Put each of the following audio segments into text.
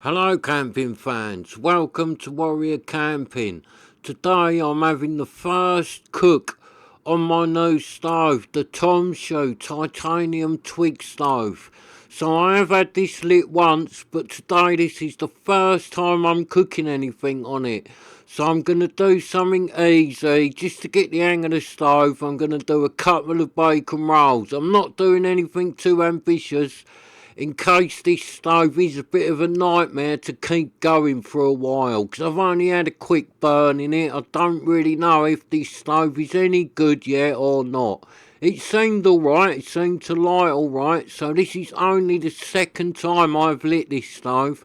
Hello camping fans, welcome to Warrior Camping. Today I'm having the first cook on my new stove, the Tomshoo titanium twig stove. So I have had this lit once, but today this is the first time I'm cooking anything on it. So I'm going to do something easy, just to get the hang of the stove. I'm going to do a couple of bacon rolls. I'm not doing anything too ambitious, in case this stove is a bit of a nightmare to keep going for a while, because I've only had a quick burn in it. I don't really know if this stove is any good yet or not. It seemed alright, it seemed to light alright, so this is only the second time I've lit this stove,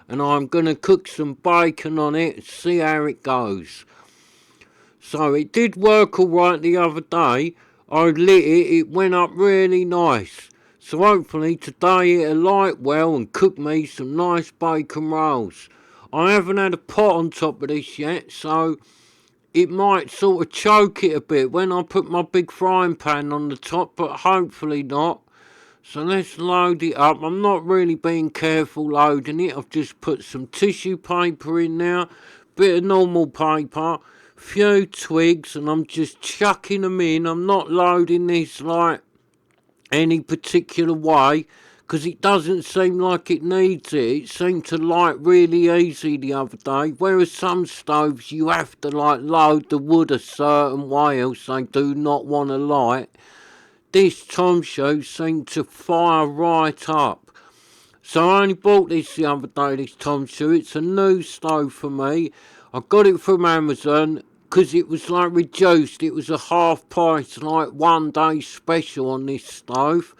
and I'm going to cook some bacon on it and see how it goes. So it did work alright the other day. I lit it, it went up really nice. So hopefully today it'll light well and cook me some nice bacon rolls. I haven't had a pot on top of this yet, so it might sort of choke it a bit when I put my big frying pan on the top, but hopefully not. So let's load it up. I'm not really being careful loading it. I've just put some tissue paper in there, bit of normal paper, few twigs, and I'm just chucking them in. I'm not loading this like any particular way, because it doesn't seem like it needs it. It seemed to light really easy the other day, whereas some stoves you have to like load the wood a certain way else they do not want to light. This Tomshoo seemed to fire right up. So I only bought this the other day, this Tomshoo. It's a new stove for me. I got it from Amazon because it was like reduced. It was a half price, like 1 day special on this stove.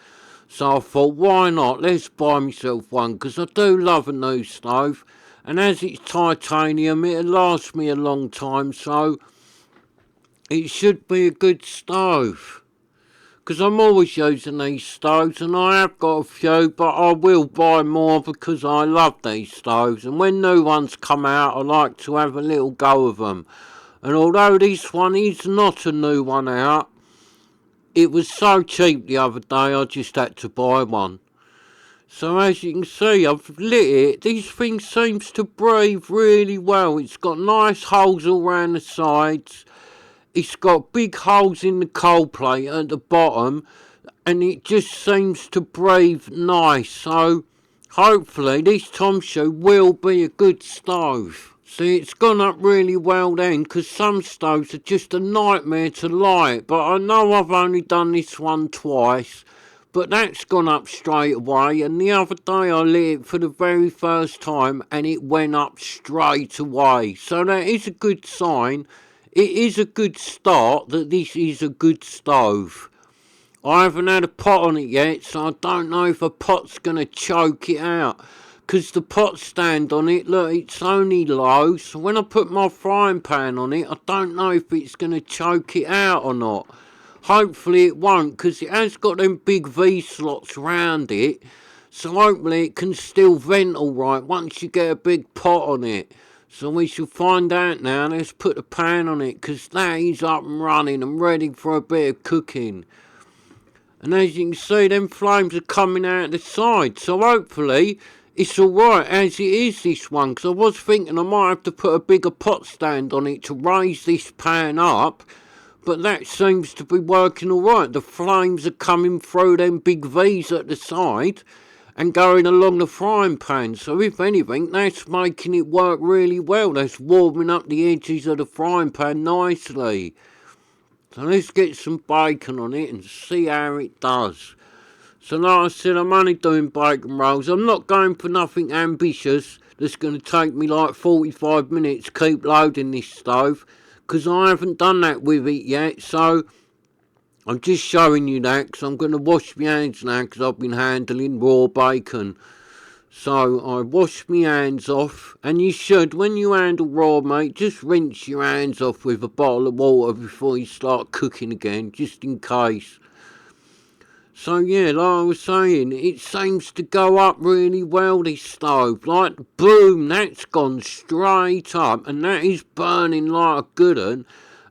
So I thought, why not? Let's buy myself one, because I do love a new stove. And as it's titanium, it'll last me a long time, so it should be a good stove. Because I'm always using these stoves, and I have got a few, but I will buy more because I love these stoves. And when new ones come out, I like to have a little go of them. And although this one is not a new one out, it was so cheap the other day I just had to buy one. So as you can see, I've lit it. This thing seems to breathe really well. It's got nice holes all around the sides. It's got big holes in the cold plate at the bottom, and it just seems to breathe nice. So hopefully this Tomshoo will be a good stove. See, it's gone up really well then, because some stoves are just a nightmare to light. But I know I've only done this one twice, but that's gone up straight away. And the other day I lit it for the very first time, and it went up straight away. So that is a good sign. It is a good start that this is a good stove. I haven't had a pot on it yet, so I don't know if a pot's going to choke it out. Because the pot stand on it, look, it's only low, so when I put my frying pan on it, I don't know if it's going to choke it out or not. Hopefully it won't, because it has got them big V-slots round it, so hopefully it can still vent alright once you get a big pot on it. So we shall find out now. Let's put the pan on it, because that is up and running and ready for a bit of cooking. And as you can see, them flames are coming out the side, so hopefully it's alright as it is, this one, because I was thinking I might have to put a bigger pot stand on it to raise this pan up, but that seems to be working alright. The flames are coming through them big V's at the side and going along the frying pan, so if anything, that's making it work really well. That's warming up the edges of the frying pan nicely. So let's get some bacon on it and see how it does. So like I said, I'm only doing bacon rolls. I'm not going for nothing ambitious that's going to take me like 45 minutes to keep loading this stove, because I haven't done that with it yet. So I'm just showing you that, because I'm going to wash my hands now, because I've been handling raw bacon. So I wash my hands off, and you should, when you handle raw meat, just rinse your hands off with a bottle of water before you start cooking again, just in case. So yeah, like I was saying, it seems to go up really well, this stove. Like, boom, that's gone straight up, and that is burning like a good one.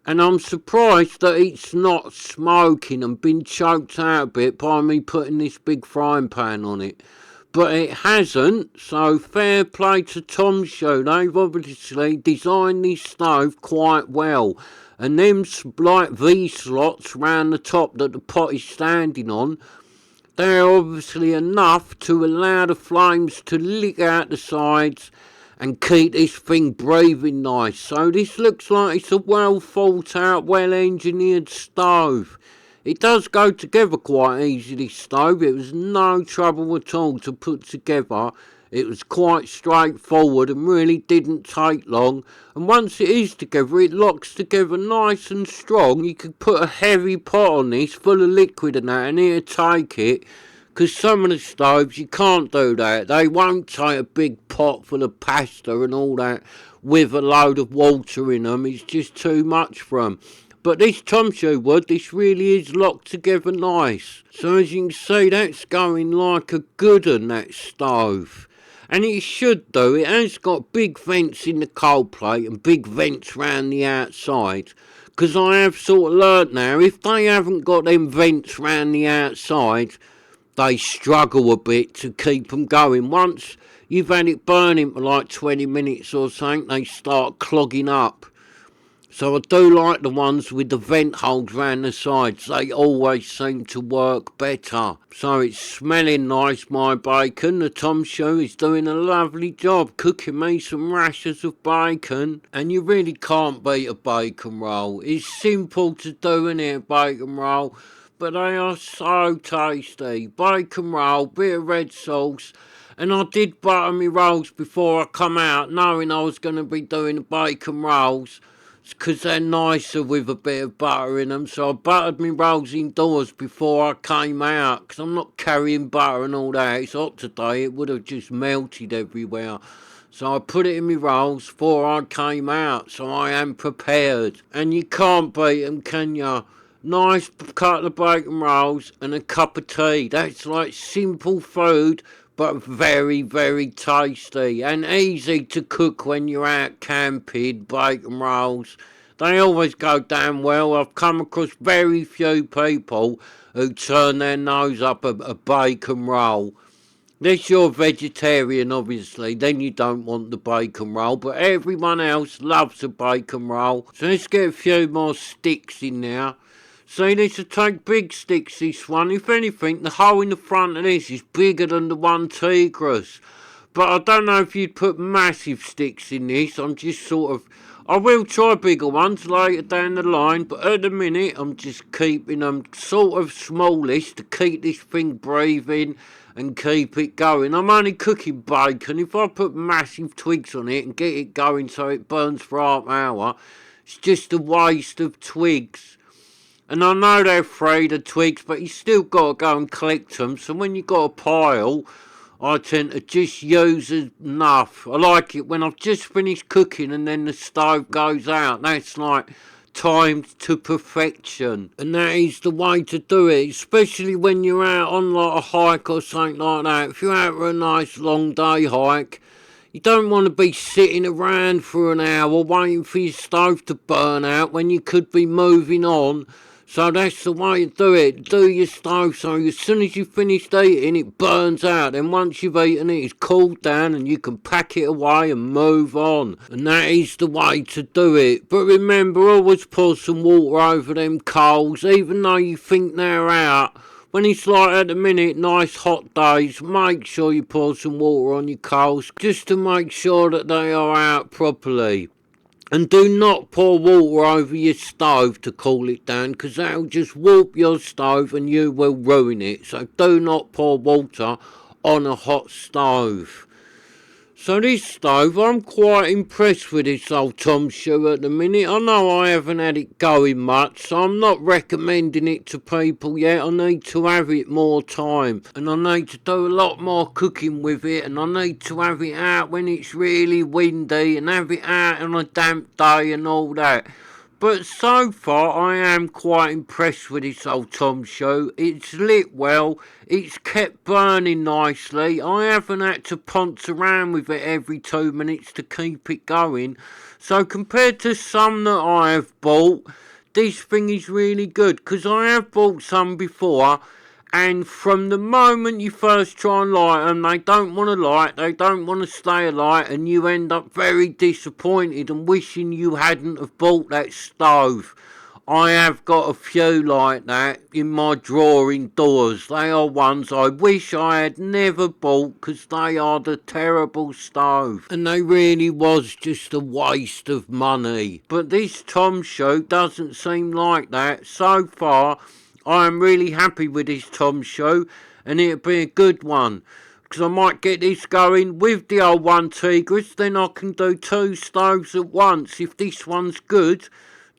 And I'm surprised that it's not smoking and been choked out a bit by me putting this big frying pan on it. but it hasn't, so fair play to Tomshoo. They've obviously designed this stove quite well. And them like V-slots round the top that the pot is standing on, they're obviously enough to allow the flames to lick out the sides and keep this thing breathing nice. So this looks like it's a well thought out, well engineered stove. It does go together quite easily, this stove. It was no trouble at all to put together. It was quite straightforward and really didn't take long. And once it is together, it locks together nice and strong. You could put a heavy pot on this full of liquid and that, and it'll take it. Because some of the stoves, you can't do that. They won't take a big pot full of pasta and all that with a load of water in them. It's just too much for them. But this Tomshoo wood, this really is locked together nice. So as you can see, that's going like a good one, that stove. And it should do. It has got big vents in the cold plate and big vents round the outside. Because I have sort of learnt now, if they haven't got them vents round the outside, they struggle a bit to keep them going. Once you've had it burning for like 20 minutes or something, they start clogging up. So I do like the ones with the vent holes round the sides. They always seem to work better. So it's smelling nice, my bacon. The Tomshoo is doing a lovely job cooking me some rashers of bacon. And you really can't beat a bacon roll. It's simple to do, innit, a bacon roll, but they are so tasty. Bacon roll, bit of red sauce. And I did butter my rolls before I come out, knowing I was going to be doing the bacon rolls, because they're nicer with a bit of butter in them. So I buttered my rolls indoors before I came out, because I'm not carrying butter and all that. It's hot today, it would have just melted everywhere. So I put it in my rolls before I came out, so I am prepared. And you can't beat them, can you? Nice couple of bacon rolls and a cup of tea. That's like simple food, but very, very tasty and easy to cook when you're out camping. Bacon rolls, they always go down well. I've come across very few people who turn their nose up a bacon roll. Unless you're vegetarian, obviously, then you don't want the bacon roll, but everyone else loves a bacon roll. So let's get a few more sticks in there. See, this will take big sticks, this one. If anything, the hole in the front of this is bigger than the one Tigris. But I don't know if you'd put massive sticks in this. I'm just sort of... I will try bigger ones later down the line, but at the minute I'm just keeping them sort of smallish to keep this thing breathing and keep it going. I'm only cooking bacon. If I put massive twigs on it and get it going so it burns for half an hour, it's just a waste of twigs. And I know they're afraid of twigs, but you still got to go and collect them. So when you got a pile, I tend to just use enough. I like it when I've just finished cooking and then the stove goes out. That's like timed to perfection. And that is the way to do it, especially when you're out on like a hike or something like that. If you're out for a nice long day hike, you don't want to be sitting around for an hour waiting for your stove to burn out when you could be moving on. So that's the way to do it. Do your stove so as soon as you've finished eating, it burns out. And once you've eaten it, it's cooled down and you can pack it away and move on. And that is the way to do it. But remember, always pour some water over them coals, even though you think they're out. When it's like at the minute, nice hot days, make sure you pour some water on your coals just to make sure that they are out properly. And do not pour water over your stove to cool it down, because that'll just warp your stove and you will ruin it. So do not pour water on a hot stove. So this stove, I'm quite impressed with this old Tomshoo at the minute. I know I haven't had it going much, so I'm not recommending it to people yet. I need to have it more time, and I need to do a lot more cooking with it, and I need to have it out when it's really windy and have it out on a damp day and all that. But so far, I am quite impressed with this old Tomshoo. It's lit well, it's kept burning nicely. I haven't had to ponce around with it every 2 minutes to keep it going. So compared to some that I have bought, this thing is really good. Because I have bought some before, And from the moment you first try and light them, they don't want to light, they don't want to stay alight, and you end up very disappointed and wishing you hadn't have bought that stove. I have got a few like that in my drawer indoors. They are ones I wish I had never bought because they are the terrible stove. And they really was just a waste of money. But this Tomshoo doesn't seem like that. So far, I am really happy with this Tomshoo, and it'll be a good one. Because I might get this going with the old one Tigris, then I can do 2 stoves at once. If this one's good,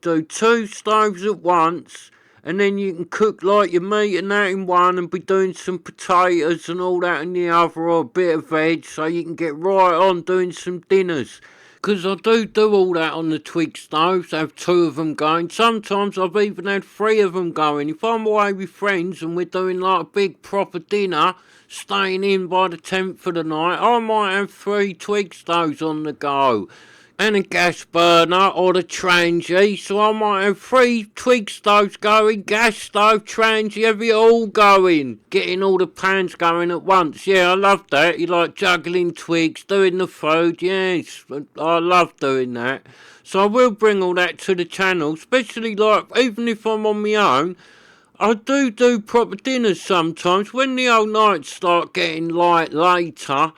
do 2 stoves at once, and then you can cook like your meat and that in one and be doing some potatoes and all that in the other, or a bit of veg, so you can get right on doing some dinners. Because I do all that on the Twig stoves, have 2 of them going. Sometimes I've even had 3 of them going. If I'm away with friends and we're doing like a big proper dinner, staying in by the 10th of the night, I might have 3 Twig stoves on the go. And a gas burner or the trangie, so I might have 3 Twig stoves going, gas stove, trangie, have it all going, getting all the pans going at once. Yeah, I love that. You like juggling twigs, doing the food. Yes, I love doing that. So I will bring all that to the channel, especially like even if I'm on my own. I do proper dinners sometimes when the old nights start getting light later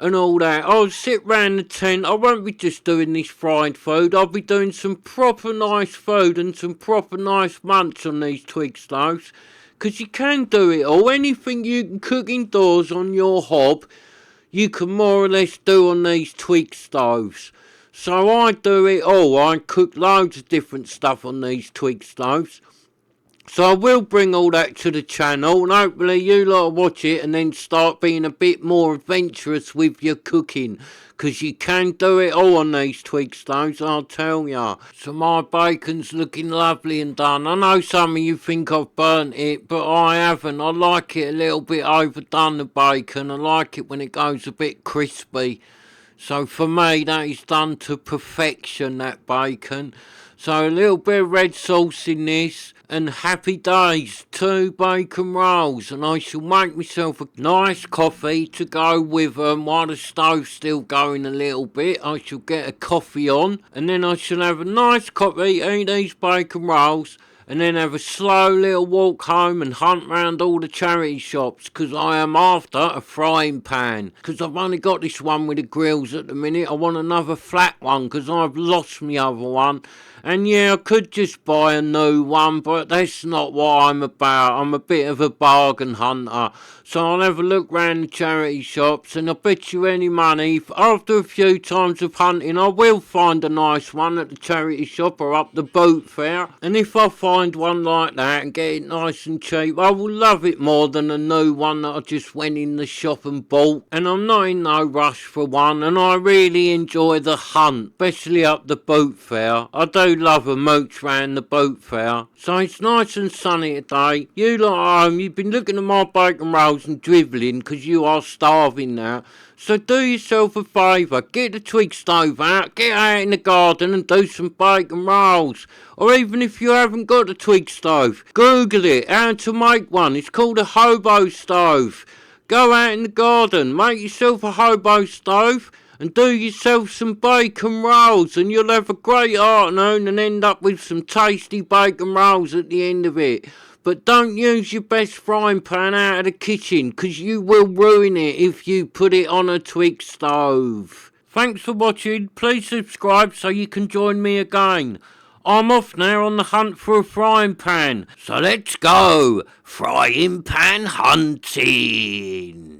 and all that. I'll sit round the tent. I won't be just doing this fried food. I'll be doing some proper nice food and some proper nice munch on these Twig stoves. Because you can do it all. Anything you can cook indoors on your hob, you can more or less do on these Twig stoves. So I do it all. I cook loads of different stuff on these Twig stoves. So I will bring all that to the channel, and hopefully you lot will watch it and then start being a bit more adventurous with your cooking. Because you can do it all on these Twig stoves, I'll tell ya. So my bacon's looking lovely and done. I know some of you think I've burnt it, but I haven't. I like it a little bit overdone, the bacon. I like it when it goes a bit crispy. So for me, that is done to perfection, that bacon. So a little bit of red sauce in this, and happy days, 2 bacon rolls, and I shall make myself a nice coffee to go with them while the stove's still going a little bit. I shall get a coffee on, and then I shall have a nice coffee, eat these bacon rolls, and then have a slow little walk home and hunt round all the charity shops, because I am after a frying pan, because I've only got this one with the grills at the minute. I want another flat one because I've lost my other one. And yeah, I could just buy a new one, but that's not what I'm about. I'm a bit of a bargain hunter. So I'll have a look round the charity shops, and I bet you any money, after a few times of hunting, I will find a nice one at the charity shop or up the boot fair. And if I find one like that and get it nice and cheap, I will love it more than a new one that I just went in the shop and bought. And I'm not in no rush for one, and I really enjoy the hunt, especially up the boot fair. I do love a mooch round the boat fair. So it's nice and sunny today. You lot at home, you've been looking at my bacon rolls and drivelling because you are starving now. So do yourself a favour, get the Twig stove out, get out in the garden and do some bacon rolls. Or even if you haven't got the Twig stove, Google it, how to make one. It's called a hobo stove. Go out in the garden, make yourself a hobo stove, and do yourself some bacon rolls, and you'll have a great afternoon and end up with some tasty bacon rolls at the end of it. But don't use your best frying pan out of the kitchen, because you will ruin it if you put it on a Twig stove. Thanks for watching. Please subscribe so you can join me again. I'm off now on the hunt for a frying pan. So let's go frying pan hunting.